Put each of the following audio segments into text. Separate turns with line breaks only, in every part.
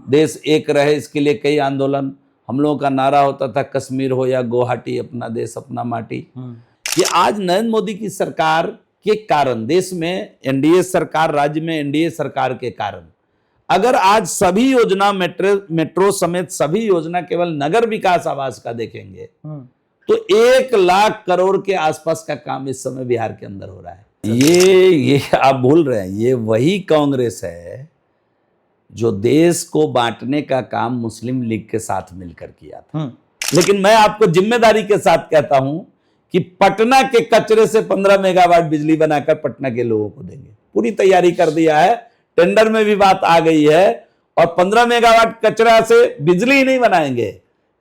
देश एक रहे इसके लिए कई आंदोलन, हम लोगों का नारा होता था कश्मीर हो या गुवाहाटी, अपना देश अपना माटी। ये आज नरेंद्र मोदी की सरकार के कारण, देश में एनडीए सरकार, राज्य में एनडीए सरकार के कारण, अगर आज सभी योजना मेट्रो समेत सभी योजना केवल नगर विकास आवास का देखेंगे तो 1 लाख करोड़ के आसपास का काम इस समय बिहार के अंदर हो रहा है। ये आप भूल रहे हैं, ये वही कांग्रेस है जो देश को बांटने का काम मुस्लिम लीग के साथ मिलकर किया था। लेकिन मैं आपको जिम्मेदारी के साथ कहता हूं कि पटना के कचरे से 15 मेगावाट बिजली बनाकर पटना के लोगों को देंगे। पूरी तैयारी कर दिया है, टेंडर में भी बात आ गई है, और 15 मेगावाट कचरा से बिजली ही नहीं बनाएंगे,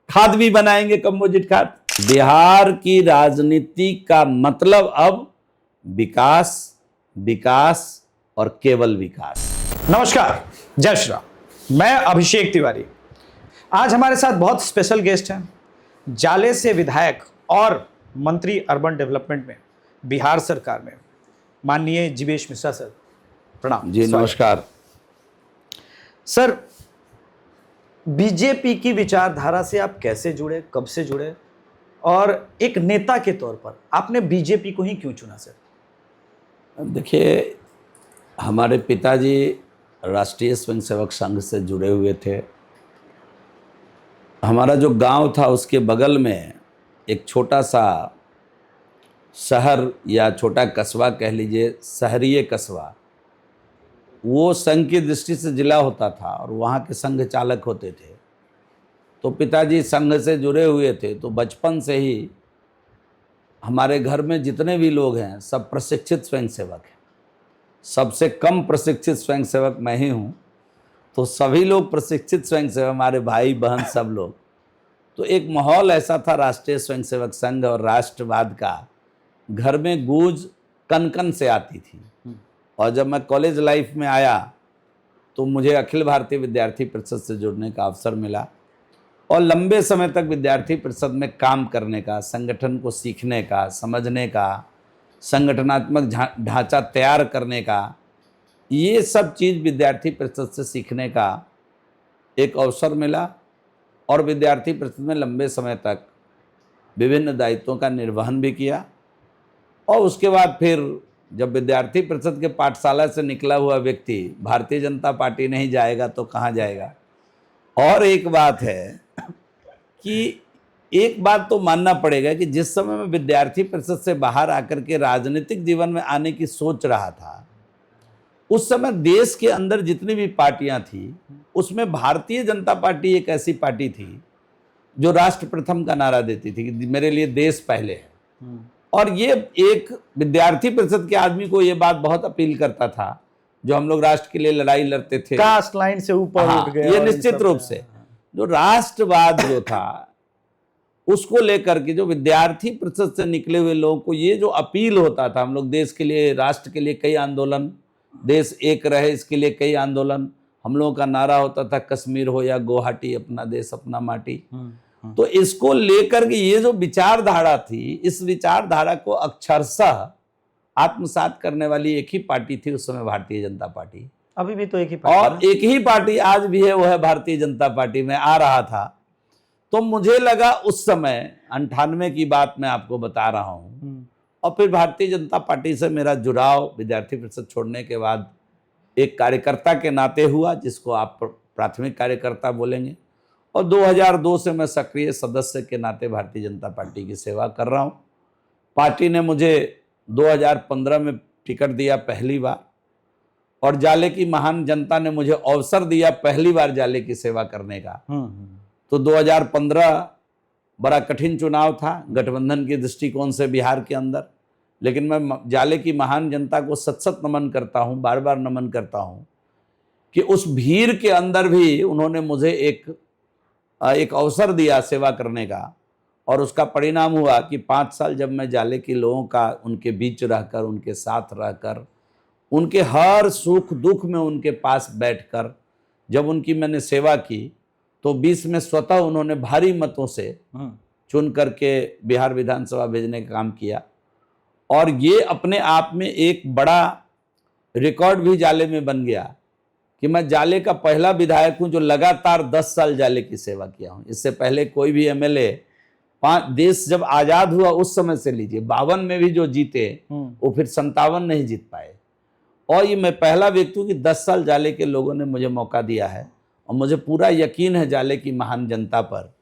खाद भी बनाएंगे, कंपोजिट खाद। बिहार की राजनीति का मतलब अब विकास, विकास और केवल विकास।
नमस्कार, जय श्री राम। मैं अभिषेक तिवारी। आज हमारे साथ बहुत स्पेशल गेस्ट हैं, जाले से विधायक और मंत्री अर्बन डेवलपमेंट में बिहार सरकार में, माननीय जीवेश मिश्रा सर। प्रणाम
जी, नमस्कार
सर। बीजेपी की विचारधारा से आप कैसे जुड़े, कब से जुड़े, और एक नेता के तौर पर आपने बीजेपी को ही क्यों चुना सर?
देखिए, हमारे पिताजी राष्ट्रीय स्वयंसेवक संघ से जुड़े हुए थे। हमारा जो गांव था उसके बगल में एक छोटा सा शहर या छोटा कस्बा कह लीजिए, शहरीय कस्बा, वो संघ की दृष्टि से जिला होता था और वहाँ के संघ चालक होते थे। तो पिताजी संघ से जुड़े हुए थे, तो बचपन से ही हमारे घर में जितने भी लोग हैं सब प्रशिक्षित स्वयंसेवक हैं। सबसे कम प्रशिक्षित स्वयंसेवक मैं ही हूँ, तो सभी लोग प्रशिक्षित स्वयंसेवक, हमारे भाई बहन सब लोग। तो एक माहौल ऐसा था राष्ट्रीय स्वयंसेवक संघ और राष्ट्रवाद का, घर में गूंज कन कन से आती थी। और जब मैं कॉलेज लाइफ में आया तो मुझे अखिल भारतीय विद्यार्थी परिषद से जुड़ने का अवसर मिला और लंबे समय तक विद्यार्थी परिषद में काम करने का, संगठन को सीखने का, समझने का, संगठनात्मक ढांचा तैयार करने का, ये सब चीज़ विद्यार्थी परिषद से सीखने का एक अवसर मिला। और विद्यार्थी परिषद में लंबे समय तक विभिन्न दायित्वों का निर्वहन भी किया। और उसके बाद फिर जब विद्यार्थी परिषद के पाठशाला से निकला हुआ व्यक्ति भारतीय जनता पार्टी नहीं जाएगा तो कहाँ जाएगा। और एक बात है कि एक बात तो मानना पड़ेगा कि जिस समय मैं विद्यार्थी परिषद से बाहर आकर के राजनीतिक जीवन में आने की सोच रहा था, उस समय देश के अंदर जितनी भी पार्टियां थी उसमें भारतीय जनता पार्टी एक ऐसी पार्टी थी जो राष्ट्र प्रथम का नारा देती थी कि मेरे लिए देश पहले है। और ये एक विद्यार्थी परिषद के आदमी को ये बात बहुत अपील करता था, जो हम लोग राष्ट्र के लिए लड़ाई लड़ते थे,
कास्ट लाइन से ऊपर उठ गए।
ये निश्चित रूप से जो राष्ट्रवाद जो था उसको लेकर के जो विद्यार्थी परिषद से निकले हुए लोगों को ये जो अपील होता था, हम लोग देश के लिए, राष्ट्र के लिए कई आंदोलन, देश एक रहे इसके लिए कई आंदोलन, हम लोगों का नारा होता था कश्मीर हो या गुवाहाटी, अपना देश अपना माटी। तो इसको लेकर के ये जो विचारधारा थी, इस विचारधारा को अक्षरशः आत्मसात करने वाली एक ही पार्टी थी उस समय, भारतीय जनता पार्टी।
अभी भी तो एक ही पार्टी,
और एक ही पार्टी आज भी है, वो है भारतीय जनता पार्टी। में आ रहा था तो मुझे लगा उस समय 98 की बात मैं आपको बता रहा हूँ, और फिर भारतीय जनता पार्टी से मेरा जुड़ाव विद्यार्थी परिषद छोड़ने के बाद एक कार्यकर्ता के नाते हुआ, जिसको आप प्राथमिक कार्यकर्ता बोलेंगे। और 2002 से मैं सक्रिय सदस्य के नाते भारतीय जनता पार्टी की सेवा कर रहा हूँ। पार्टी ने मुझे 2015 में टिकट दिया पहली बार, और जाले की महान जनता ने मुझे अवसर दिया पहली बार जाले की सेवा करने का। तो 2015 बड़ा कठिन चुनाव था गठबंधन के दृष्टिकोण से बिहार के अंदर, लेकिन मैं जाले की महान जनता को सत सत नमन करता हूँ, बार बार नमन करता हूँ कि उस भीड़ के अंदर भी उन्होंने मुझे एक अवसर दिया सेवा करने का। और उसका परिणाम हुआ कि 5 साल जब मैं जाले के लोगों का उनके बीच रहकर, उनके साथ रहकर, उनके हर सुख दुख में उनके पास बैठकर जब उनकी मैंने सेवा की, तो 20 में स्वतः उन्होंने भारी मतों से चुन करके बिहार विधानसभा भेजने का काम किया। और ये अपने आप में एक बड़ा रिकॉर्ड भी जाले में बन गया कि मैं जाले का पहला विधायक हूं जो लगातार 10 साल जाले की सेवा किया हूं। इससे पहले कोई भी एमएलए देश जब आजाद हुआ उस समय से लीजिए 52 में भी जो जीते वो फिर 57 नहीं जीत पाए। और ये मैं पहला व्यक्ति हूं कि 10 साल जाले के लोगों ने मुझे मौका दिया है और मुझे पूरा यकीन है जाले की महान जनता पर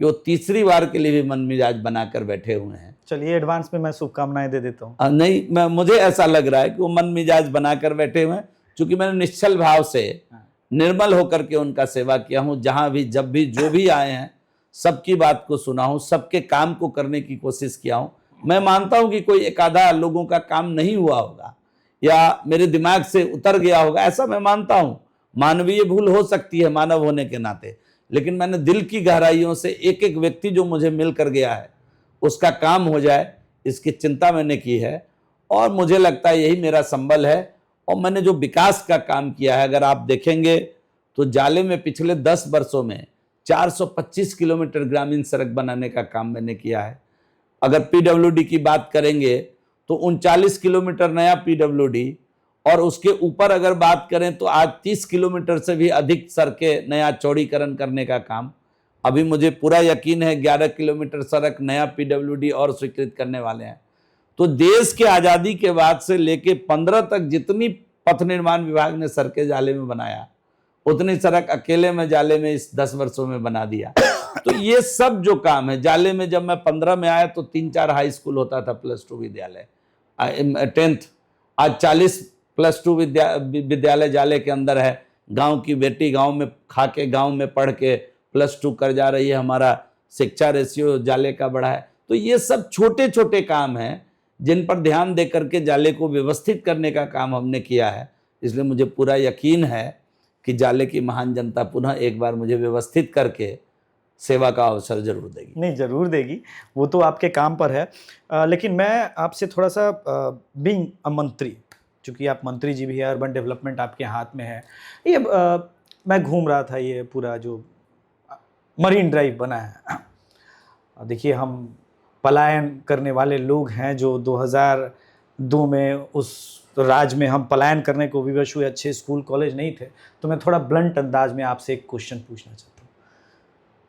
कि वो तीसरी बार के लिए भी मन मिजाज बनाकर बैठे हुए हैं।
चलिए एडवांस में मैं शुभकामनाएं दे देता हूँ।
नहीं, मुझे ऐसा लग रहा है कि वो मन मिजाज बनाकर बैठे हुए हैं, क्योंकि मैंने निश्चल भाव से निर्मल होकर के उनका सेवा किया हूं। जहां भी जब भी जो भी आए हैं सबकी बात को सुना हूं, सबके काम को करने की कोशिश किया हूं। मैं मानता हूं कि कोई एक आधा लोगों का काम नहीं हुआ होगा या मेरे दिमाग से उतर गया होगा, ऐसा मैं मानता हूं। मानवीय भूल हो सकती है मानव होने के नाते, लेकिन मैंने दिल की गहराइयों से एक एक व्यक्ति जो मुझे मिल कर गया है उसका काम हो जाए इसकी चिंता मैंने की है। और मुझे लगता है यही मेरा संबल है। और मैंने जो विकास का काम किया है, अगर आप देखेंगे तो जाले में पिछले 10 वर्षों में 425 किलोमीटर ग्रामीण सड़क बनाने का काम मैंने किया है। अगर पीडब्ल्यूडी की बात करेंगे तो 39 किलोमीटर नया पीडब्ल्यूडी, और उसके ऊपर अगर बात करें तो आज 30 किलोमीटर से भी अधिक सड़कें नया चौड़ीकरण करने का काम। अभी मुझे पूरा यकीन है 11 किलोमीटर सड़क नया पीडब्ल्यूडी और स्वीकृत करने वाले हैं। तो देश के आज़ादी के बाद से लेके 15 तक जितनी पथ निर्माण विभाग ने सड़कें जाले में बनाया उतनी सड़क अकेले में जाले में इस 10 वर्षों में बना दिया। तो ये सब जो काम है जाले में, जब मैं 15 में आया तो 3-4 हाई स्कूल होता था, +2 विद्यालय 10th, आज 40 +2 विद्यालय जाले के अंदर है। गांव की बेटी गांव में खा के गांव में पढ़ के +2 कर जा रही है। हमारा शिक्षा रेशियो जाले का बढ़ा है। तो ये सब छोटे छोटे काम हैं जिन पर ध्यान दे करके जाले को व्यवस्थित करने का काम हमने किया है। इसलिए मुझे पूरा यकीन है कि जाले की महान जनता पुनः एक बार मुझे व्यवस्थित करके सेवा का अवसर जरूर देगी।
नहीं, जरूर देगी, वो तो आपके काम पर है। लेकिन मैं आपसे थोड़ा सा बीइंग अ मंत्री, चूँकि आप मंत्री जी भी है, अर्बन डेवलपमेंट आपके हाथ में है, ये मैं घूम रहा था ये पूरा जो मरीन ड्राइव बना है। देखिए, हम पलायन करने वाले लोग हैं जो 2002 में उस राज्य में हम पलायन करने को विवश हुए, अच्छे स्कूल कॉलेज नहीं थे। तो मैं थोड़ा ब्लंट अंदाज में आपसे एक क्वेश्चन पूछना चाहता हूँ।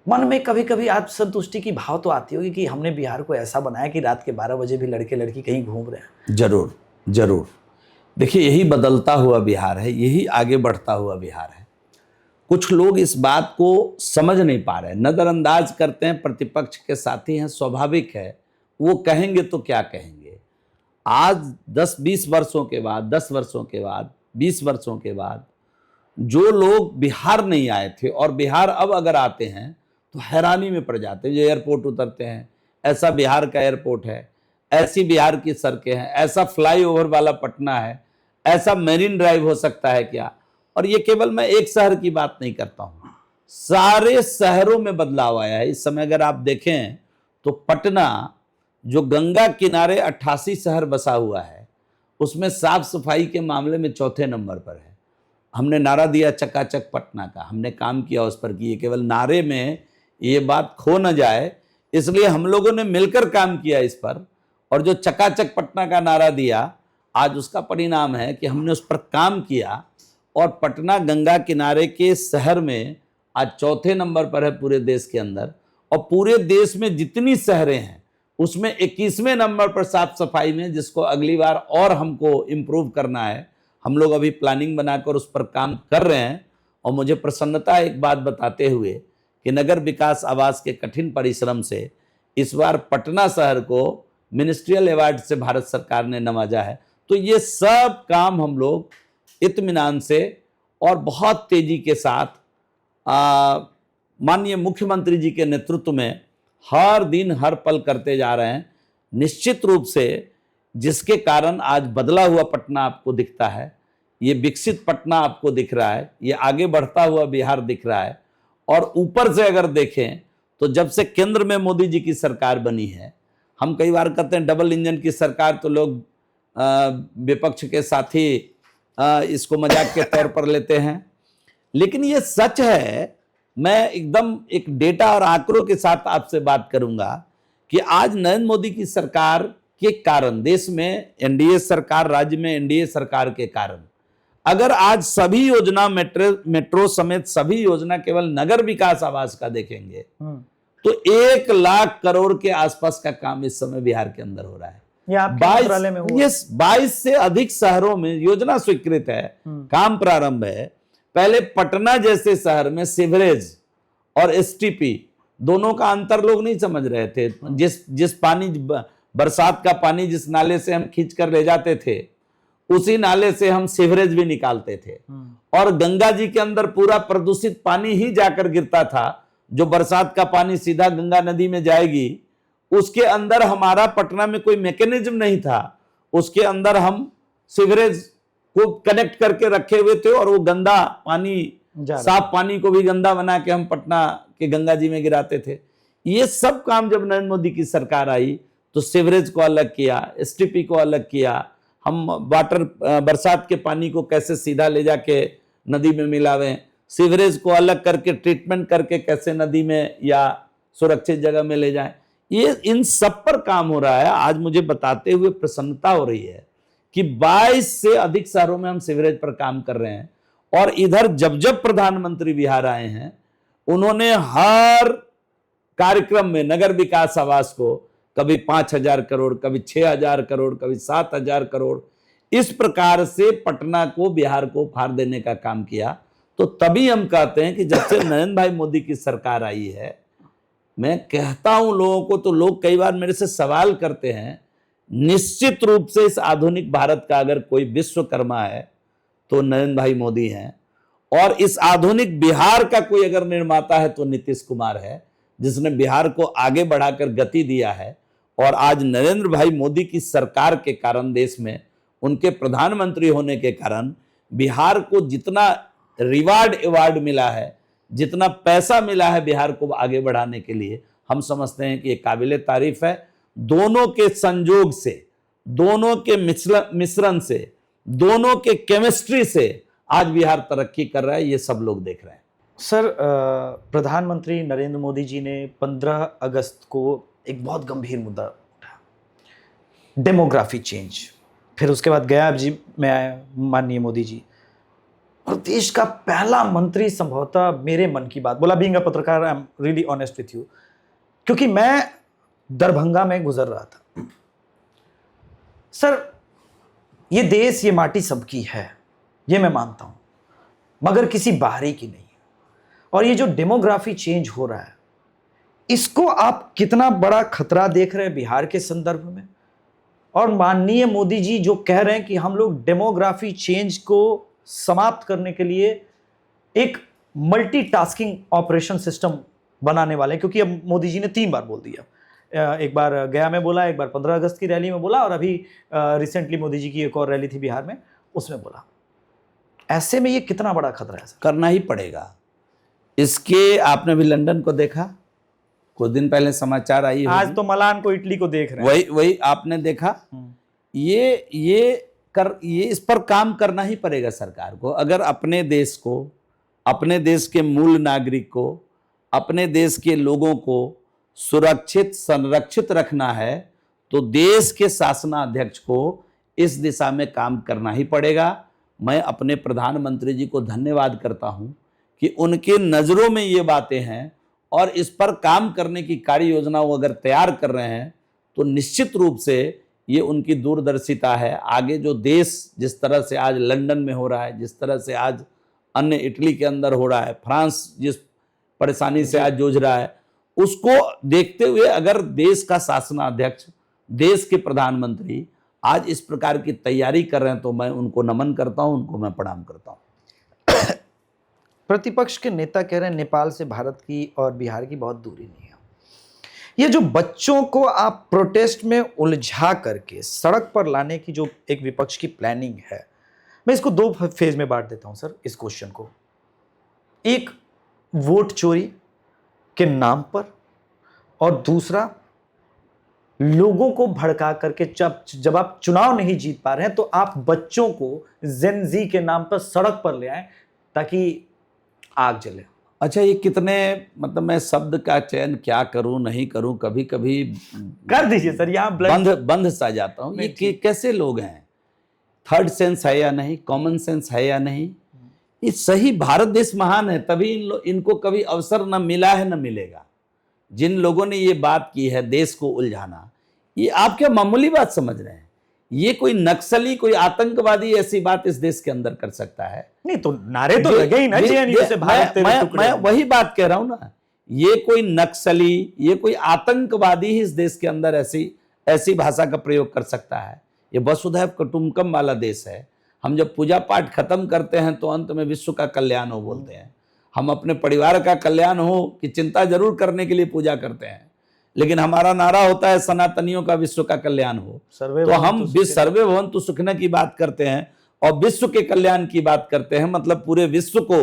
मन में कभी कभी आत्मसंतुष्टि की भाव तो आती होगी कि हमने बिहार को ऐसा बनाया कि रात के 12 बजे भी लड़के लड़की कहीं घूम रहे हैं।
जरूर जरूर। देखिए, यही बदलता हुआ बिहार है, यही आगे बढ़ता हुआ बिहार है। कुछ लोग इस बात को समझ नहीं पा रहे, नज़रअंदाज करते हैं। प्रतिपक्ष के साथी हैं, स्वाभाविक है, वो कहेंगे तो क्या कहेंगे। आज 10-20 वर्षों के बाद, 10 वर्षों के बाद, 20 वर्षों के बाद जो लोग बिहार नहीं आए थे और बिहार अब अगर आते हैं तो हैरानी में पड़ जाते हैं। जो एयरपोर्ट उतरते हैं, ऐसा बिहार का एयरपोर्ट है, ऐसी बिहार की सड़कें हैं, ऐसा फ्लाईओवर वाला पटना है, ऐसा मेरीन ड्राइव हो सकता है क्या। और ये केवल मैं एक शहर की बात नहीं करता हूं, सारे शहरों में बदलाव आया है। इस समय अगर आप देखें तो पटना जो गंगा किनारे 88 शहर बसा हुआ है, उसमें साफ सफाई के मामले में चौथे नंबर पर है। हमने नारा दिया चकाचक पटना का, हमने काम किया उस पर कि ये केवल नारे में ये बात खो न जाए, इसलिए हम लोगों ने मिलकर काम किया इस पर। और जो चकाचक पटना का नारा दिया, आज उसका परिणाम है कि हमने उस पर काम किया और पटना गंगा किनारे के शहर में आज चौथे नंबर पर है पूरे देश के अंदर। और पूरे देश में जितनी शहरें हैं उसमें 21वें नंबर पर साफ सफाई में, जिसको अगली बार और हमको इम्प्रूव करना है। हम लोग अभी प्लानिंग बनाकर उस पर काम कर रहे हैं। और मुझे प्रसन्नता है एक बात बताते हुए कि नगर विकास आवास के कठिन परिश्रम से इस बार पटना शहर को मिनिस्ट्रियल अवार्ड से भारत सरकार ने नवाजा है। तो ये सब काम हम लोग इत्मीनान से और बहुत तेजी के साथ माननीय मुख्यमंत्री जी के नेतृत्व में हर दिन हर पल करते जा रहे हैं। निश्चित रूप से जिसके कारण आज बदला हुआ पटना आपको दिखता है, ये विकसित पटना आपको दिख रहा है, ये आगे बढ़ता हुआ बिहार दिख रहा है। और ऊपर से अगर देखें तो जब से केंद्र में मोदी जी की सरकार बनी है, हम कई बार कहते हैं डबल इंजन की सरकार, तो लोग विपक्ष के साथी इसको मजाक के तौर पर लेते हैं, लेकिन ये सच है। मैं एकदम एक डेटा और आंकड़ों के साथ आपसे बात करूंगा कि आज नरेंद्र मोदी की सरकार के कारण देश में एनडीए सरकार, राज्य में एनडीए सरकार के कारण अगर आज सभी योजना मेट्रो समेत सभी योजना केवल नगर विकास आवास का देखेंगे तो 1 लाख करोड़ के आसपास का काम इस समय बिहार के अंदर हो रहा है।
ये आपके मंत्रालय में हुआ?
22 से अधिक शहरों में योजना स्वीकृत है, काम प्रारंभ है। पहले पटना जैसे शहर में सीवरेज और एसटीपी दोनों का अंतर लोग नहीं समझ रहे थे। जिस पानी, बरसात का पानी जिस नाले से हम खींच कर ले जाते थे उसी नाले से हम सीवरेज भी निकालते थे, और गंगा जी के अंदर पूरा प्रदूषित पानी ही जाकर गिरता था। जो बरसात का पानी सीधा गंगा नदी में जाएगी, उसके अंदर हमारा पटना में कोई मैकेनिज्म नहीं था, उसके अंदर हम सीवरेज को कनेक्ट करके रखे हुए थे और वो गंदा पानी, साफ पानी को भी गंदा बना के हम पटना के गंगा जी में गिराते थे। ये सब काम जब नरेंद्र मोदी की सरकार आई तो सीवरेज को अलग किया, एसटीपी को अलग किया, हम बरसात के पानी को कैसे सीधा ले जाके नदी में मिलावें, सीवरेज को अलग करके ट्रीटमेंट करके कैसे नदी में या सुरक्षित जगह में ले जाएं, ये इन सब पर काम हो रहा है। आज मुझे बताते हुए प्रसन्नता हो रही है कि 22 से अधिक शहरों में हम सीवरेज पर काम कर रहे हैं। और इधर जब जब प्रधानमंत्री बिहार आए हैं उन्होंने हर कार्यक्रम में नगर विकास आवास को कभी 5,000 करोड़, कभी 6,000 करोड़, कभी 7,000 करोड़, इस प्रकार से पटना को, बिहार को फाड़ देने का काम किया। तो तभी हम कहते हैं कि जब से नरेंद्र भाई मोदी की सरकार आई है, मैं कहता हूं लोगों को, तो लोग कई बार मेरे से सवाल करते हैं, निश्चित रूप से इस आधुनिक भारत का अगर कोई विश्वकर्मा है तो नरेंद्र भाई मोदी हैं, और इस आधुनिक बिहार का कोई अगर निर्माता है तो नीतीश कुमार है, जिसने बिहार को आगे बढ़ाकर गति दिया है। और आज नरेंद्र भाई मोदी की सरकार के कारण, देश में उनके प्रधानमंत्री होने के कारण बिहार को जितना रिवार्ड अवार्ड मिला है, जितना पैसा मिला है बिहार को आगे बढ़ाने के लिए, हम समझते हैं कि ये काबिले तारीफ है। दोनों के संयोग से, दोनों के मिश्रण से, दोनों के केमिस्ट्री से आज बिहार तरक्की कर रहा है, ये सब लोग देख रहे हैं।
सर, प्रधानमंत्री नरेंद्र मोदी जी ने 15 अगस्त को एक बहुत गंभीर मुद्दा उठाया, डेमोग्राफी चेंज। फिर उसके बाद गया जी में आए माननीय मोदी जी, और देश का पहला मंत्री संभवतः मेरे मन की बात बोला। बीइंग अ पत्रकार, I am really honest with you, क्योंकि मैं दरभंगा में गुजर रहा था। सर, ये देश, ये माटी सबकी है, ये मैं मानता हूं, मगर किसी बाहरी की नहीं। और ये जो डेमोग्राफी चेंज हो रहा है, इसको आप कितना बड़ा खतरा देख रहे हैं बिहार के संदर्भ में? और माननीय मोदी जी जो कह रहे हैं कि हम लोग डेमोग्राफी चेंज को समाप्त करने के लिए एक मल्टीटास्किंग ऑपरेशन सिस्टम बनाने वाले हैं, क्योंकि अब मोदी जी ने 3 बार बोल दिया। एक बार गया में बोला, एक बार 15 अगस्त की रैली में बोला, और अभी रिसेंटली मोदी जी की एक और रैली थी बिहार में, उसमें बोला। ऐसे में ये कितना बड़ा खतरा है?
करना ही पड़ेगा। इसके आपने भी लंदन को देखा, कुछ दिन पहले समाचार आई,
आज तो मलान को, इटली को देख रहे
हैं। वही आपने देखा। ये इस पर काम करना ही पड़ेगा सरकार को। अगर अपने देश को, अपने देश के मूल नागरिक को, अपने देश के लोगों को सुरक्षित, संरक्षित रखना है तो देश के शासनाध्यक्ष को इस दिशा में काम करना ही पड़ेगा। मैं अपने प्रधानमंत्री जी को धन्यवाद करता हूं कि उनके नज़रों में ये बातें हैं और इस पर काम करने की कार्य योजना वो अगर तैयार कर रहे हैं तो निश्चित रूप से ये उनकी दूरदर्शिता है। आगे जो देश जिस तरह से आज लंदन में हो रहा है, जिस तरह से आज अन्य इटली के अंदर हो रहा है, फ्रांस जिस परेशानी से आज जूझ रहा है, उसको देखते हुए अगर देश का शासनाध्यक्ष, देश के प्रधानमंत्री आज इस प्रकार की तैयारी कर रहे हैं तो मैं उनको नमन करता हूं, उनको मैं प्रणाम करता हूं।
प्रतिपक्ष के नेता कह रहे हैं नेपाल से भारत की और बिहार की बहुत दूरी नहीं है। ये जो बच्चों को आप प्रोटेस्ट में उलझा करके सड़क पर लाने की जो एक विपक्ष की प्लानिंग है, मैं इसको 2 फेज में बांट देता हूं सर इस क्वेश्चन को। एक, वोट चोरी के नाम पर, और दूसरा, लोगों को भड़का करके जब आप चुनाव नहीं जीत पा रहे हैं तो आप बच्चों को जेन जी के नाम पर सड़क पर ले आए ताकि आग जले।
अच्छा, ये कितने, मतलब मैं शब्द का चयन क्या करूं नहीं करूं, कभी कभी
कर दीजिए सर, यहाँ
बंध सा जाता हूं। ये कैसे लोग हैं? थर्ड सेंस है या नहीं, कॉमन सेंस है या नहीं। ये सही भारत देश महान है, तभी इनको कभी अवसर न मिला है न मिलेगा। जिन लोगों ने ये बात की है देश को उलझाना, ये आप क्या मामूली बात समझ रहे हैं? ये कोई नक्सली, कोई आतंकवादी ऐसी बात इस देश के अंदर कर सकता है?
नहीं तो नारे तो लगे ही ना जेएनयू से भारत तेरे टुकड़े।
मैं वही बात कह रहा हूं ना, ये कोई नक्सली, ये कोई आतंकवादी ही इस देश के अंदर ऐसी भाषा का प्रयोग कर सकता है? ये वसुधैव कुटुंबकम वाला देश है। हम जब पूजा पाठ खत्म करते हैं तो अंत में विश्व का कल्याण हो बोलते हैं। हम अपने परिवार का कल्याण हो कि चिंता जरूर करने के लिए पूजा करते हैं, लेकिन हमारा नारा होता है सनातनियों का विश्व का कल्याण हो। तो हम सर्वे भवन्तु सुखिनः की बात करते हैं और विश्व के कल्याण की बात करते हैं, मतलब पूरे विश्व को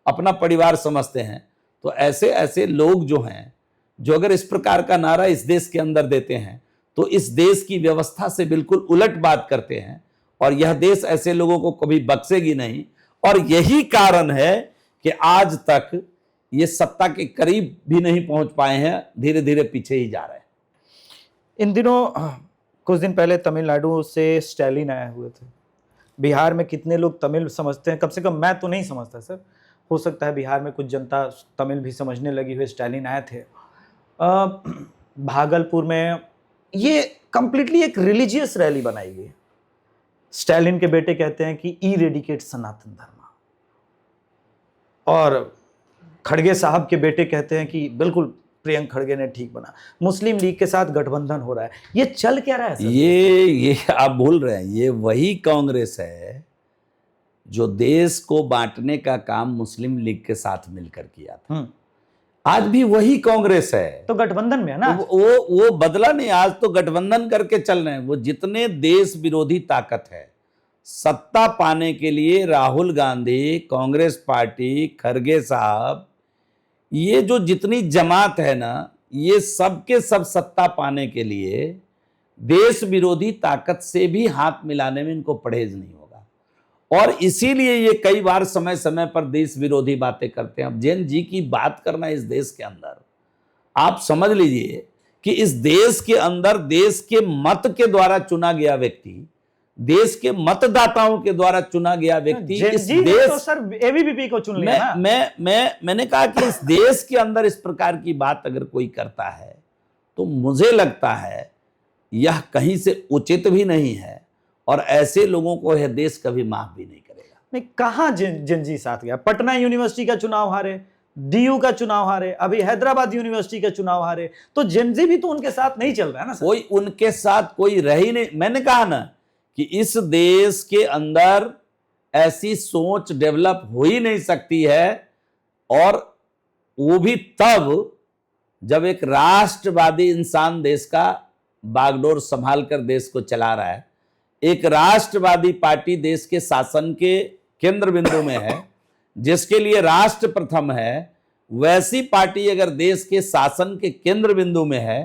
अपना परिवार समझते हैं। तो ऐसे ऐसे लोग जो हैं, जो अगर इस प्रकार का नारा इस देश के अंदर देते हैं तो इस देश की व्यवस्था से बिल्कुल उलट बात करते हैं, और यह देश ऐसे लोगों को कभी बख्शेगी नहीं। और यही कारण है कि आज तक ये सत्ता के करीब भी नहीं पहुंच पाए हैं, धीरे धीरे पीछे ही जा रहे हैं।
इन दिनों कुछ दिन पहले तमिलनाडु से स्टैलिन आए हुए थे। बिहार में कितने लोग तमिल समझते हैं? कम से कम मैं तो नहीं समझता सर, हो सकता है बिहार में कुछ जनता तमिल भी समझने लगी हुई। स्टैलिन आए थे भागलपुर में, ये कंप्लीटली एक रिलीजियस रैली बनाई गई। स्टैलिन के बेटे कहते हैं कि इरेडिकेट सनातन धर्म, और खड़गे साहब के बेटे कहते हैं कि बिल्कुल प्रियंक खड़गे ने ठीक बना। मुस्लिम लीग के साथ गठबंधन हो रहा है, ये चल क्या रहा है सर?
ये आप भूल रहे हैं, ये वही कांग्रेस है जो देश को बांटने का काम मुस्लिम लीग के साथ मिलकर किया था। आज भी वही कांग्रेस है।
तो गठबंधन में है ना,
वो बदला नहीं, आज तो गठबंधन करके चल रहे हैं। वो जितने देश विरोधी ताकत है, सत्ता पाने के लिए राहुल गांधी, कांग्रेस पार्टी, खड़गे साहब, ये जो जितनी जमात है ना, ये सब के सब सत्ता पाने के लिए देश विरोधी ताकत से भी हाथ मिलाने में इनको परहेज नहीं होगा। और इसीलिए ये कई बार समय समय पर देश विरोधी बातें करते हैं। अब जैन जी की बात करना इस देश के अंदर, आप समझ लीजिए कि इस देश के अंदर देश के मत के द्वारा चुना गया व्यक्ति, देश के मतदाताओं के द्वारा चुना गया व्यक्ति इस देश,
तो सर एबीवीपी को चुन लिया ना।
मैंने कहा कि इस देश के अंदर इस प्रकार की बात अगर कोई करता है तो मुझे लगता है यह कहीं से उचित भी नहीं है, और ऐसे लोगों को यह देश कभी माफ भी नहीं करेगा।
नहीं, कहां जिनजी साथ गया? पटना यूनिवर्सिटी का चुनाव हारे, डीयू का चुनाव हारे, अभी हैदराबाद यूनिवर्सिटी का चुनाव हारे, तो जिनजी भी तो उनके साथ नहीं चल रहा है ना सर?
कोई उनके साथ कोई रह ही नहीं। मैंने कहा ना कि इस देश के अंदर ऐसी सोच डेवलप हो ही नहीं सकती है, और वो भी तब जब एक राष्ट्रवादी इंसान देश का बागडोर संभाल कर देश को चला रहा है। एक राष्ट्रवादी पार्टी देश के शासन के केंद्र बिंदु में है, जिसके लिए राष्ट्र प्रथम है, वैसी पार्टी अगर देश के शासन के केंद्र बिंदु में है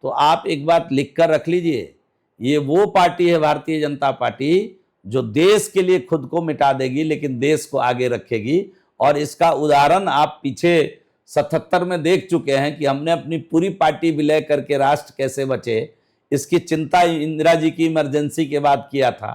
तो आप एक बात लिख कर रख लीजिए, ये वो पार्टी है भारतीय जनता पार्टी जो देश के लिए खुद को मिटा देगी लेकिन देश को आगे रखेगी। और इसका उदाहरण आप पीछे 77 में देख चुके हैं कि हमने अपनी पूरी पार्टी विलय करके राष्ट्र कैसे बचे। इसकी चिंता इंदिरा जी की इमरजेंसी के बाद किया था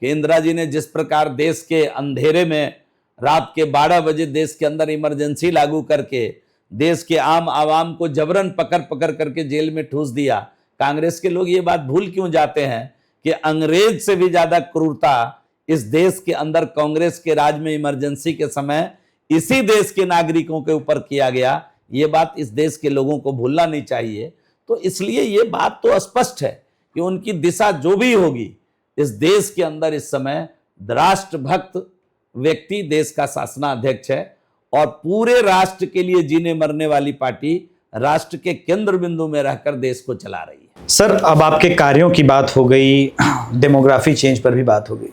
कि इंदिरा जी ने जिस प्रकार देश के अंधेरे में रात के 12 बजे देश के अंदर इमरजेंसी लागू करके देश के आम आवाम को जबरन पकड़ पकड़ करके जेल में ठूस दिया। कांग्रेस के लोग ये बात भूल क्यों जाते हैं कि अंग्रेज से भी ज्यादा क्रूरता इस देश के अंदर कांग्रेस के राज में इमरजेंसी के समय इसी देश के नागरिकों के ऊपर किया गया। ये बात इस देश के लोगों को भूलना नहीं चाहिए। तो इसलिए ये बात तो स्पष्ट है कि उनकी दिशा जो भी होगी, इस देश के अंदर इस समय राष्ट्रभक्त व्यक्ति देश का शासनाध्यक्ष है, और पूरे राष्ट्र के लिए जीने मरने वाली पार्टी राष्ट्र के केंद्र बिंदु में रहकर देश को चला रही है।
सर, अब आपके कार्यों की बात हो गई, डेमोग्राफी चेंज पर भी बात हो गई।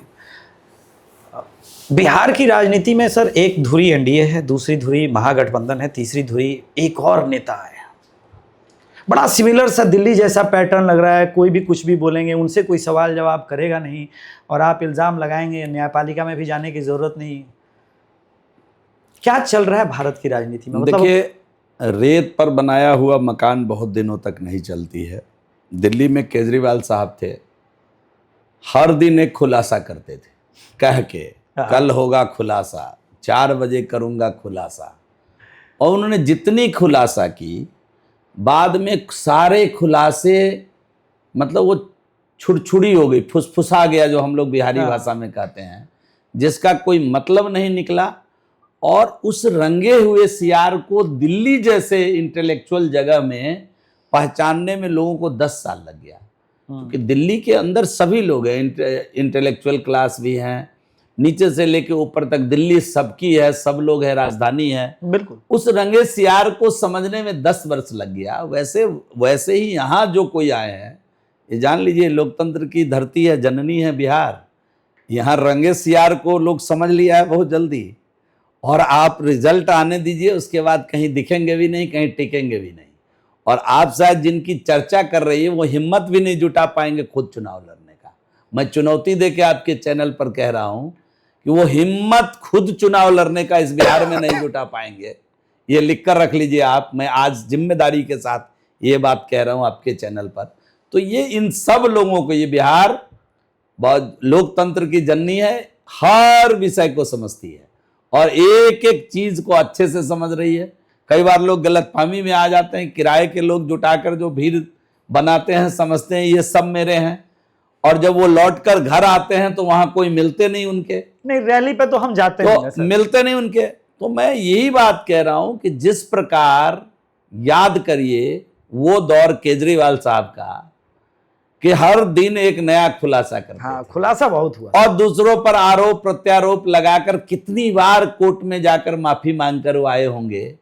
बिहार की राजनीति में सर एक धुरी एनडीए है, दूसरी धुरी महागठबंधन है, तीसरी धुरी एक और नेता है। बड़ा सिमिलर सा दिल्ली जैसा पैटर्न लग रहा है। कोई भी कुछ भी बोलेंगे, उनसे कोई सवाल जवाब करेगा नहीं, और आप इल्ज़ाम लगाएंगे, न्यायपालिका में भी जाने की ज़रूरत नहीं। क्या चल रहा है भारत की राजनीति में?
देखिए, रेत पर बनाया हुआ मकान बहुत दिनों तक नहीं चलती है। दिल्ली में केजरीवाल साहब थे, हर दिन एक खुलासा करते थे कह के,
हाँ।
कल होगा खुलासा, 4 बजे करूंगा खुलासा। और उन्होंने जितनी खुलासा की, बाद में सारे खुलासे मतलब वो छुड़छुड़ी हो गई, फुसफुसा गया, जो हम लोग बिहारी
हाँ।
भाषा में कहते हैं, जिसका कोई मतलब नहीं निकला। और उस रंगे हुए सियार को दिल्ली जैसे इंटेलेक्चुअल जगह में पहचानने में लोगों को 10 साल लग गया, क्योंकि दिल्ली के अंदर सभी लोग हैं, इंटेलेक्चुअल क्लास भी हैं, नीचे से लेके ऊपर तक दिल्ली सबकी है, सब लोग है, राजधानी है।
बिल्कुल।
उस रंगे सियार को समझने में 10 वर्ष लग गया। वैसे ही यहाँ जो कोई आए हैं, ये जान लीजिए लोकतंत्र की धरती है, जननी है बिहार। यहाँ रंगे सियार को लोग समझ लिया है बहुत जल्दी। और आप रिजल्ट आने दीजिए, उसके बाद कहीं दिखेंगे भी नहीं, कहीं टिकेंगे भी नहीं। और आप शायद जिनकी चर्चा कर रही है वो हिम्मत भी नहीं जुटा पाएंगे खुद चुनाव लड़ने का। मैं चुनौती दे के आपके चैनल पर कह रहा हूं कि वो हिम्मत खुद चुनाव लड़ने का इस बिहार में नहीं जुटा पाएंगे। ये लिख कर रख लीजिए आप, मैं आज जिम्मेदारी के साथ ये बात कह रहा हूं आपके चैनल पर। तो ये इन सब लोगों को, ये बिहार बहुत लोकतंत्र की जननी है, हर विषय को समझती है और एक एक चीज को अच्छे से समझ रही है। कई बार लोग गलतफहमी में आ जाते हैं, किराए के लोग जुटाकर जो भीड़ बनाते हैं, समझते हैं ये सब मेरे हैं, और जब वो लौटकर घर आते हैं तो वहां कोई मिलते नहीं उनके।
नहीं, रैली पे तो हम जाते हैं
तो मिलते नहीं उनके। तो मैं यही बात कह रहा हूं कि जिस प्रकार याद करिए वो दौर केजरीवाल साहब का, कि हर दिन एक नया खुलासा करते
हाँ,
थे।
खुलासा बहुत हुआ
और दूसरों पर आरोप प्रत्यारोप लगाकर कितनी बार कोर्ट में जाकर माफी मांगकर वो आए होंगे।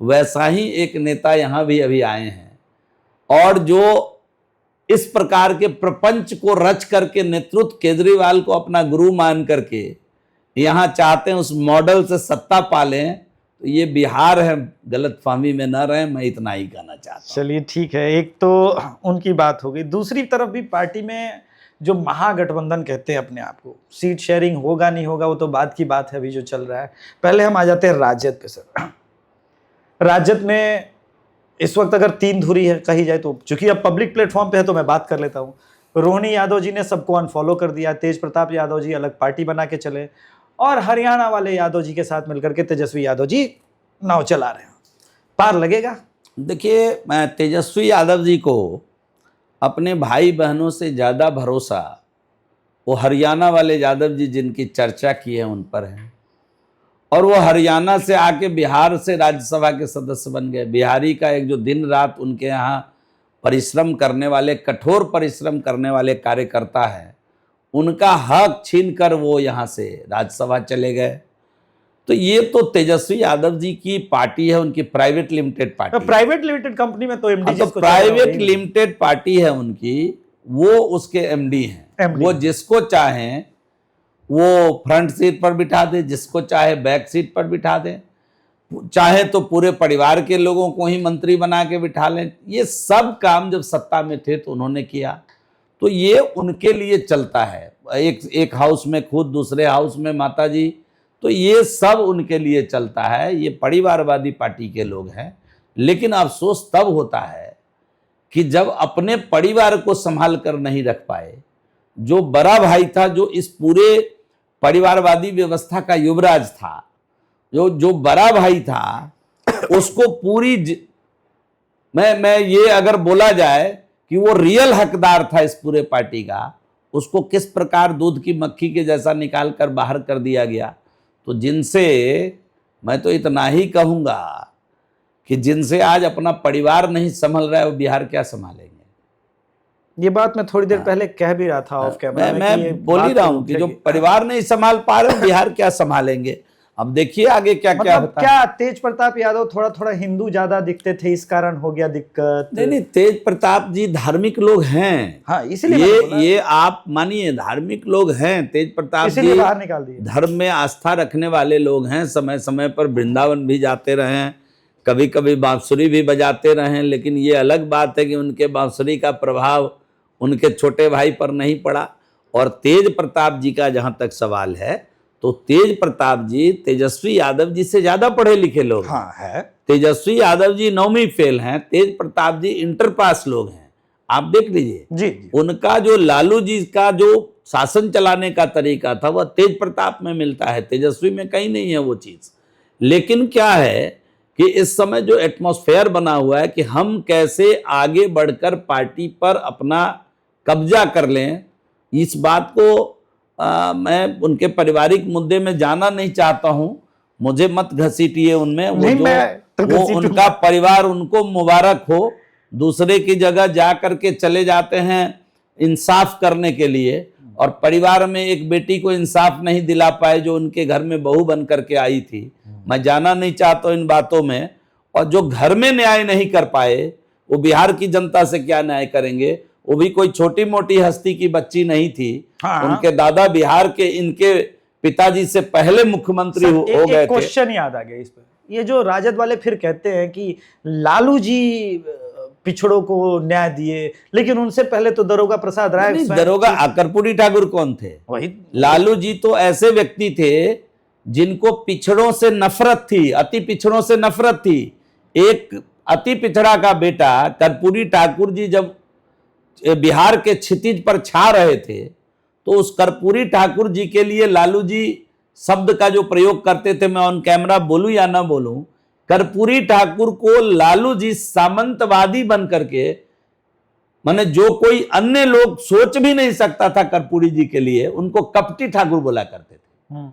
वैसा ही एक नेता यहां भी अभी आए हैं, और जो इस प्रकार के प्रपंच को रच करके नेतृत्व केजरीवाल को अपना गुरु मान करके यहां चाहते हैं उस मॉडल से सत्ता पालें। तो ये बिहार है, गलतफहमी में न रहें, मैं इतना ही कहना चाहता हूं।
चलिए ठीक है, एक तो उनकी बात हो गई। दूसरी तरफ भी पार्टी में जो महागठबंधन कहते हैं अपने आप को, सीट शेयरिंग होगा नहीं होगा वो तो बाद की बात है अभी जो चल रहा है। पहले हम आ जाते हैं राजद पे। सर, राजद में इस वक्त अगर 3 धुरी है कही जाए तो, चूंकि अब पब्लिक प्लेटफॉर्म पे है तो मैं बात कर लेता हूँ। रोहिणी यादव जी ने सबको अनफॉलो कर दिया, तेज प्रताप यादव जी अलग पार्टी बना के चले, और हरियाणा वाले यादव जी के साथ मिलकर के तेजस्वी यादव जी नाव चला रहे हैं। पार लगेगा?
देखिए, मैं तेजस्वी यादव जी को अपने भाई बहनों से ज़्यादा भरोसा वो हरियाणा वाले यादव जी जिनकी चर्चा की है उन पर है। और वो हरियाणा से आके बिहार से राज्यसभा के सदस्य बन गए। बिहारी का एक जो दिन रात उनके यहाँ परिश्रम करने वाले, कठोर परिश्रम करने वाले कार्यकर्ता है, उनका हक छीन कर वो यहाँ से राज्यसभा चले गए। तो ये तो तेजस्वी यादव जी की पार्टी है, उनकी private limited party.
Private limited company में तो एमडी,
तो प्राइवेट लिमिटेड पार्टी है उनकी, वो उसके एमडी हैं। वो जिसको चाहें वो फ्रंट सीट पर बिठा दे, जिसको चाहे बैक सीट पर बिठा दे, चाहे तो पूरे परिवार के लोगों को ही मंत्री बना के बिठा लें। ये सब काम जब सत्ता में थे तो उन्होंने किया। तो ये उनके लिए चलता है, एक हाउस में खुद, दूसरे हाउस में माता जी, तो ये सब उनके लिए चलता है। ये परिवारवादी पार्टी के लोग हैं। लेकिन अफसोस तब होता है कि जब अपने परिवार को संभाल कर नहीं रख पाए, जो बड़ा भाई था, जो इस पूरे परिवारवादी व्यवस्था का युवराज था, जो बड़ा भाई था, उसको पूरी मैं ये अगर बोला जाए कि वो रियल हकदार था इस पूरे पार्टी का, उसको किस प्रकार दूध की मक्खी के जैसा निकाल कर बाहर कर दिया गया। तो जिनसे मैं तो इतना ही कहूँगा कि जिनसे आज अपना परिवार नहीं संभल रहा है, वो बिहार क्या संभालेंगे।
ये बात मैं थोड़ी देर पहले कह भी रहा था ऑफ कैमरा में,
मैं बोल ही रहा हूँ कि जो परिवार नहीं संभाल पा रहे, बिहार क्या संभालेंगे। अब देखिए आगे क्या क्या होता है।
क्या तेज प्रताप यादव थोड़ा थोड़ा हिंदू ज्यादा दिखते थे, इस कारण हो गया दिक्कत?
नहीं, तेज प्रताप जी धार्मिक लोग हैं।
हाँ, इसलिए
ये आप मानिए, धार्मिक लोग हैं तेज प्रताप जी,
बाहर निकाल दिए।
धर्म में आस्था रखने वाले लोग हैं। समय समय पर वृंदावन भी जाते रहे, कभी कभी बांसुरी भी बजाते रहे। लेकिन ये अलग बात है कि उनके बांसुरी का प्रभाव उनके छोटे भाई पर नहीं पड़ा। और तेज प्रताप जी का जहां तक सवाल है, तो तेज प्रताप जी तेजस्वी यादव जी से ज्यादा पढ़े लिखे लोग।
हाँ है।
तेजस्वी यादव जी 9वीं फेल हैं, तेज प्रताप जी इंटर पास लोग हैं। आप देख लीजिए
जी।
उनका जो लालू जी का जो शासन चलाने का तरीका था वह तेज प्रताप में मिलता है, तेजस्वी में कहीं नहीं है वो चीज़। लेकिन क्या है कि इस समय जो एटमॉस्फेयर बना हुआ है कि हम कैसे आगे बढ़कर पार्टी पर अपना कब्जा कर लें, इस बात को मैं उनके पारिवारिक मुद्दे में जाना नहीं चाहता हूं, मुझे मत घसीटिए उनमें।
नहीं, मैं तो
वो
घसीटूंगा।
उनका परिवार, उनको मुबारक हो, दूसरे की जगह जा करके चले जाते हैं इंसाफ करने के लिए, और परिवार में एक बेटी को इंसाफ नहीं दिला पाए जो उनके घर में बहू बन करके आई थी। मैं जाना नहीं चाहता इन बातों में। और जो घर में न्याय नहीं कर पाए वो बिहार की जनता से क्या न्याय करेंगे? वो भी कोई छोटी मोटी हस्ती की बच्ची नहीं थी।
हाँ।
उनके दादा बिहार के इनके पिताजी से पहले मुख्यमंत्री हो गए थे।
क्वेश्चन याद आ गया इस पर। ये जो राजद वाले फिर कहते हैं कि लालू जी पिछड़ों को न्याय दिए, लेकिन उनसे पहले तो दरोगा प्रसाद राय
नहीं, दरोगा कर्पूरी ठाकुर कौन थे?
वही
लालू जी तो ऐसे व्यक्ति थे जिनको पिछड़ों से नफरत थी, अति पिछड़ों से नफरत थी। एक अति पिछड़ा का बेटा कर्पूरी ठाकुर जी जब बिहार के क्षितिज पर छा रहे थे तो उस कर्पूरी ठाकुर जी के लिए लालू जी शब्द का जो प्रयोग करते थे, मैं ऑन कैमरा बोलूं या ना बोलूं, कर्पूरी ठाकुर को लालू जी सामंतवादी बन करके, माने जो कोई अन्य लोग सोच भी नहीं सकता था कर्पूरी जी के लिए, उनको कपटी ठाकुर बोला करते थे।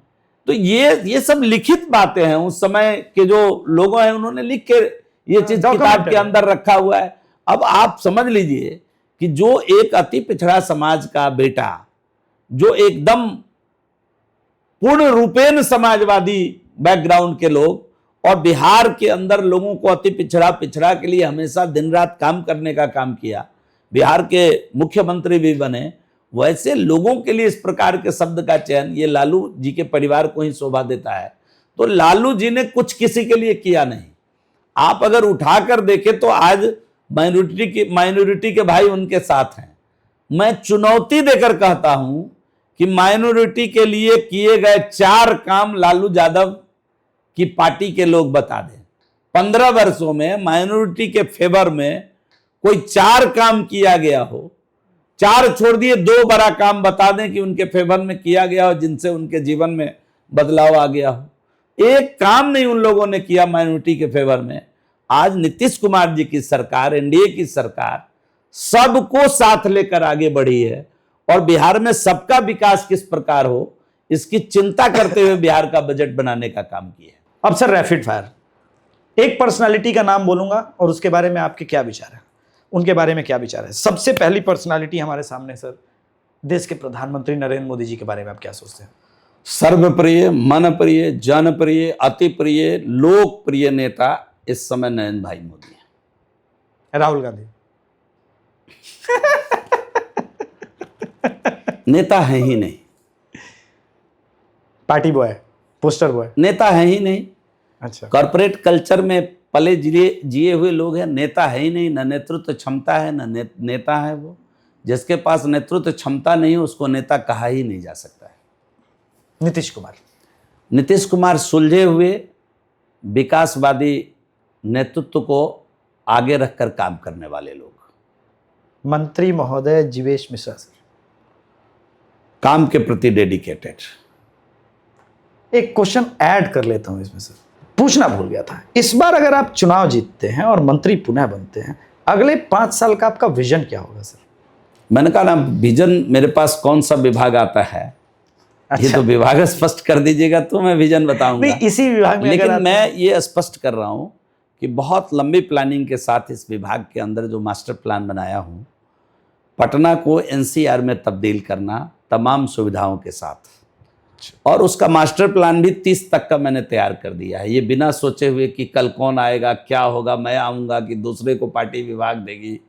तो ये सब लिखित बातें हैं, उस समय के जो लोग हैं उन्होंने लिख के ये चीज किताब के अंदर रखा हुआ है। अब आप समझ लीजिए कि जो एक अति पिछड़ा समाज का बेटा, जो एकदम पूर्ण रूपेण समाजवादी बैकग्राउंड के लोग, और बिहार के अंदर लोगों को अति पिछड़ा के लिए हमेशा दिन रात काम करने का काम किया, बिहार के मुख्यमंत्री भी बने, वैसे लोगों के लिए इस प्रकार के शब्द का चयन ये लालू जी के परिवार को ही शोभा देता है। तो लालू जी ने कुछ किसी के लिए किया नहीं। आप अगर उठाकर देखें तो आज माइनॉरिटी के भाई उनके साथ हैं। मैं चुनौती देकर कहता हूं कि माइनॉरिटी के लिए किए गए 4 काम लालू यादव की पार्टी के लोग बता दें। 15 वर्षों में माइनॉरिटी के फेवर में कोई 4 काम किया गया हो, 4 छोड़ दिए, 2 बड़ा काम बता दें कि उनके फेवर में किया गया हो, जिनसे उनके जीवन में बदलाव आ गया हो। एक काम नहीं उन लोगों ने किया माइनॉरिटी के फेवर में। आज नीतीश कुमार जी की सरकार, एनडीए की सरकार सबको साथ लेकर आगे बढ़ी है, और बिहार में सबका विकास किस प्रकार हो इसकी चिंता करते हुए बिहार का बजट बनाने का काम किया है।
अब सर रैपिड फायर, एक पर्सनालिटी का नाम बोलूंगा और उसके बारे में आपके क्या विचार है, उनके बारे में क्या विचार है। सबसे पहली पर्सनालिटी हमारे सामने सर, देश के प्रधानमंत्री नरेंद्र मोदी जी के बारे में आप क्या सोचते हैं?
सर्वप्रिय, मनप्रिय, जनप्रिय, अति प्रिय, लोकप्रिय नेता इस समय नरेंद्र भाई मोदी है।
राहुल गांधी
नेता है ही नहीं,
पार्टी बॉय, पोस्टर बॉय,
नेता है ही नहीं।
अच्छा,
कॉर्पोरेट कल्चर में पले जिए हुए लोग हैं, नेता है ही नहीं, न नेतृत्व क्षमता है, न नेता है। वो जिसके पास नेतृत्व क्षमता नहीं है उसको नेता कहा ही नहीं जा सकता है। नीतीश कुमार सुलझे हुए विकासवादी नेतृत्व को आगे रखकर काम करने वाले लोग।
मंत्री महोदय जीवेश मिश्रा सर,
काम के प्रति डेडिकेटेड।
एक क्वेश्चन ऐड कर लेता हूं इसमें सर, पूछना भूल गया था। इस बार अगर आप चुनाव जीतते हैं और मंत्री पुनः बनते हैं, अगले 5 साल का आपका विजन क्या होगा सर?
मैंने कहा ना, विजन मेरे पास कौन सा विभाग आता है,
अच्छा।
ये तो विभाग स्पष्ट कर दीजिएगा तो मैं विजन बताऊंगा।
नहीं, इसी विभाग में
लेकिन मैं ये स्पष्ट कर रहा हूं कि बहुत लंबी प्लानिंग के साथ इस विभाग के अंदर जो मास्टर प्लान बनाया हूं, पटना को एनसीआर में तब्दील करना तमाम सुविधाओं के साथ, और उसका मास्टर प्लान भी 30 तक का मैंने तैयार कर दिया है। ये बिना सोचे हुए कि कल कौन आएगा, क्या होगा, मैं आऊँगा कि दूसरे को पार्टी विभाग देगी,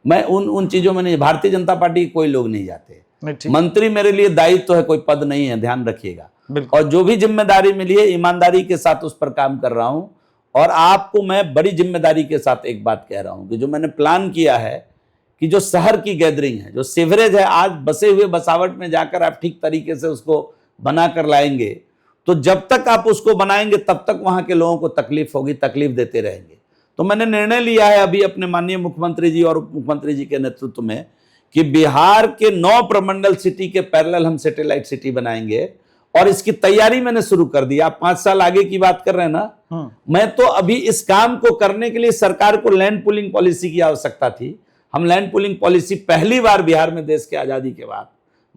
मैं उन चीज़ों में नहीं। भारतीय जनता पार्टी के कोई लोग नहीं जाते। मंत्री मेरे लिए दायित्व है, कोई पद नहीं है, ध्यान रखिएगा। और जो भी जिम्मेदारी मिली है ईमानदारी के साथ उस पर काम कर रहा हूँ। और आपको मैं बड़ी जिम्मेदारी के साथ एक बात कह रहा हूँ कि जो मैंने प्लान किया है कि जो शहर की गैदरिंग है, जो सीवरेज है, आज बसे हुए बसावट में जाकर आप ठीक तरीके से उसको बना कर लाएंगे, तो जब तक आप उसको बनाएंगे तब तक वहाँ के लोगों को तकलीफ होगी, तकलीफ देते रहेंगे। तो मैंने निर्णय लिया है अभी अपने माननीय मुख्यमंत्री जी और उप मुख्यमंत्री जी के नेतृत्व में कि बिहार के 9 प्रमंडल सिटी के पैरेलल हम सैटेलाइट सिटी बनाएंगे, और इसकी तैयारी मैंने शुरू कर दी। आप 5 साल आगे की बात कर रहे हैं ना, मैं तो अभी इस काम को करने के लिए सरकार को लैंड पूलिंग पॉलिसी की आवश्यकता थी। हम लैंड पूलिंग पॉलिसी पहली बार बिहार में देश के आजादी के बाद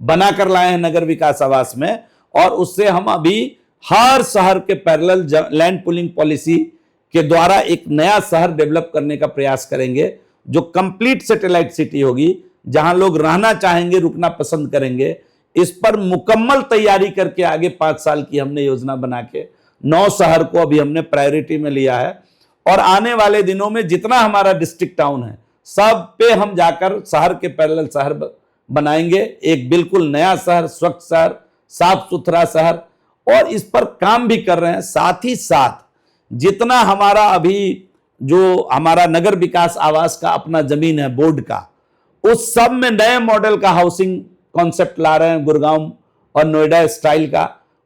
बनाकर लाए हैं नगर विकास आवास में, और उससे हम अभी हर शहर के पैरेलल लैंड पूलिंग पॉलिसी के द्वारा एक नया शहर डेवलप करने का प्रयास करेंगे, जो कंप्लीट सैटेलाइट सिटी होगी, जहां लोग रहना चाहेंगे, रुकना पसंद करेंगे। इस पर मुकम्मल तैयारी करके आगे 5 साल की हमने योजना बना के 9 शहर को अभी हमने प्रायोरिटी में लिया है, और आने वाले दिनों में जितना हमारा डिस्ट्रिक्ट टाउन है सब पे हम जाकर शहर के पैरेलल शहर बनाएंगे, एक बिल्कुल नया शहर, स्वच्छ शहर, साफ सुथरा शहर, और इस पर काम भी कर रहे हैं। साथ ही साथ जितना हमारा अभी जो हमारा नगर विकास आवास का अपना जमीन है बोर्ड का, उस सब में नए मॉडल का हाउसिंग कॉन्सेप्ट ला रहे हैं, गुड़गांव और नोएडा स्टाइल का।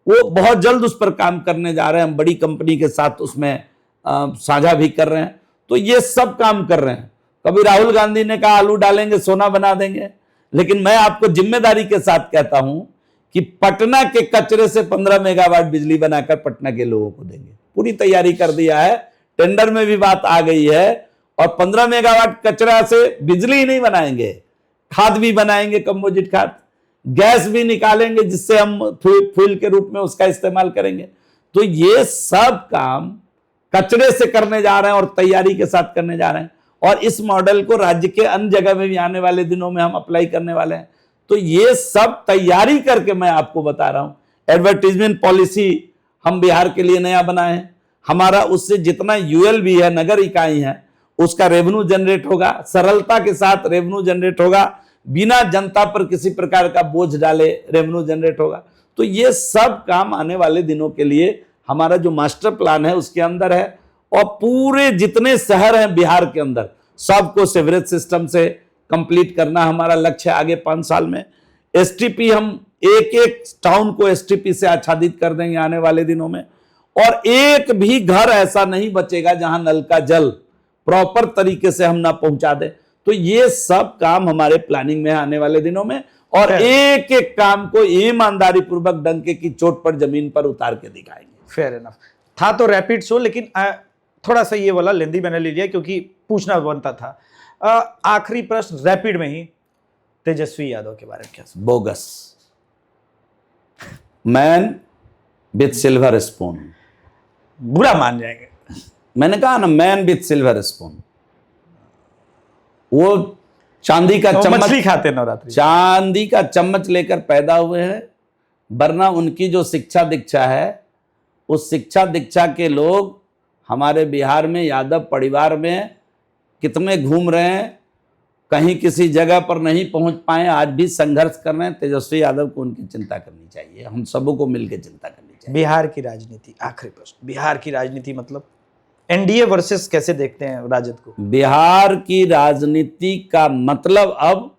वो बहुत जल्द उस पर काम करने जा रहे हैं, हम बड़ी कंपनी के साथ उसमें साझा भी कर रहे हैं। तो ये सब काम कर रहे हैं। कभी राहुल गांधी ने कहा आलू डालेंगे सोना बना देंगे, लेकिन मैं आपको जिम्मेदारी के साथ कहता हूं कि पटना के कचरे से 15 मेगावाट बिजली बनाकर पटना के लोगों को देंगे। पूरी तैयारी कर दिया है, टेंडर में भी बात आ गई है, और 15 मेगावाट कचरा से बिजली ही नहीं बनाएंगे, खाद भी बनाएंगे, कंपोजिट खाद, गैस भी निकालेंगे जिससे हम फ्यूल के रूप में उसका इस्तेमाल करेंगे। तो ये सब काम कचरे से करने जा रहे हैं और तैयारी के साथ करने जा रहे हैं, और इस मॉडल को राज्य के अन्य जगह में भी आने वाले दिनों में हम अप्लाई करने वाले हैं। तो ये सब तैयारी करके मैं आपको बता रहा हूं। एडवर्टीजमेंट पॉलिसी हम बिहार के लिए नया बनाए हैं, हमारा उससे जितना यूएल भी है, नगर इकाई है, उसका रेवेन्यू जनरेट होगा, सरलता के साथ रेवेन्यू जनरेट होगा, बिना जनता पर किसी प्रकार का बोझ डाले रेवेन्यू जनरेट होगा। तो ये सब काम आने वाले दिनों के लिए हमारा जो मास्टर प्लान है उसके अंदर है, और पूरे जितने शहर हैं बिहार के अंदर सबको सीवरेज सिस्टम से कंप्लीट करना हमारा लक्ष्य है आगे 5 साल में। एसटीपी हम एक टाउन को एसटीपी से आच्छादित कर देंगे आने वाले दिनों में, और एक भी घर ऐसा नहीं बचेगा जहां नल का जल प्रॉपर तरीके से हम ना पहुंचा दें। तो ये सब काम हमारे प्लानिंग में है आने वाले दिनों में, और एक एक काम को ईमानदारी पूर्वक डंके की चोट पर जमीन पर उतार के दिखाएंगे।
फेयर इनफ था तो रैपिड शो, लेकिन थोड़ा सा ये वाला लेंदी मैंने ले लिया क्योंकि पूछना बनता था। आखिरी प्रश्न रैपिड में ही, तेजस्वी यादव के बारे में क्या?
Bogus man with silver spoon.
बुरा मान जाएंगे।
मैंने कहा ना, मैन विथ सिल्वर स्पून। वो चांदी का चम्मच,
मछली खाते नवरात्रि,
चांदी का चम्मच लेकर पैदा हुए हैं, वरना उनकी जो शिक्षा दीक्षा है, उस शिक्षा दीक्षा के लोग हमारे बिहार में यादव परिवार में कितने घूम रहे हैं, कहीं किसी जगह पर नहीं पहुंच पाए, आज भी संघर्ष कर रहे हैं। तेजस्वी यादव को उनकी चिंता करनी चाहिए, हम सबों को मिलकर चिंता करनी चाहिए।
बिहार की राजनीति, आखिरी प्रश्न, बिहार की राजनीति मतलब एनडीए वर्सेस कैसे देखते हैं राजद को?
बिहार की राजनीति का मतलब अब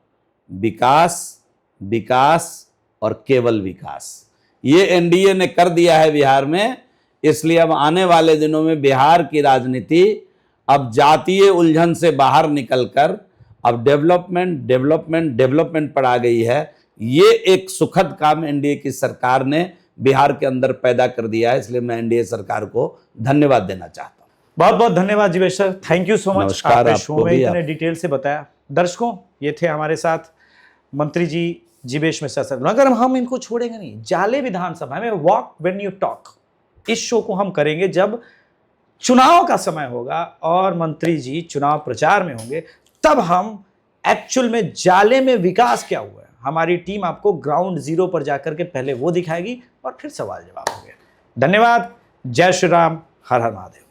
विकास, विकास और केवल विकास, ये एनडीए ने कर दिया है बिहार में। इसलिए अब आने वाले दिनों में बिहार की राजनीति अब जातीय उलझन से बाहर निकलकर अब डेवलपमेंट डेवलपमेंट डेवलपमेंट पर आ गई है। ये एक सुखद काम एनडीए की सरकार ने बिहार के अंदर पैदा कर दिया है, इसलिए मैं एनडीए सरकार को धन्यवाद देना चाहता हूं।
बहुत बहुत धन्यवाद Jeevesh sir, thank you so much.
नमस्कार,
आपने
आपको
शो में
भी
इतने डिटेल से बताया। दर्शकों, ये थे हमारे साथ मंत्री जी जीवेश मिश्रा सर। अगर हम इनको छोड़ेंगे नहीं, जाले विधानसभा में वॉक व्हेन यू टॉक, इस शो को हम करेंगे जब चुनाव का समय होगा और मंत्री जी चुनाव प्रचार में होंगे, तब हम एक्चुअल में जाले में विकास क्या हुआ है, हमारी टीम आपको ग्राउंड जीरो पर जाकर के पहले वो दिखाएगी और फिर सवाल जवाब होंगे। धन्यवाद, जय श्री राम, हर हर महादेव।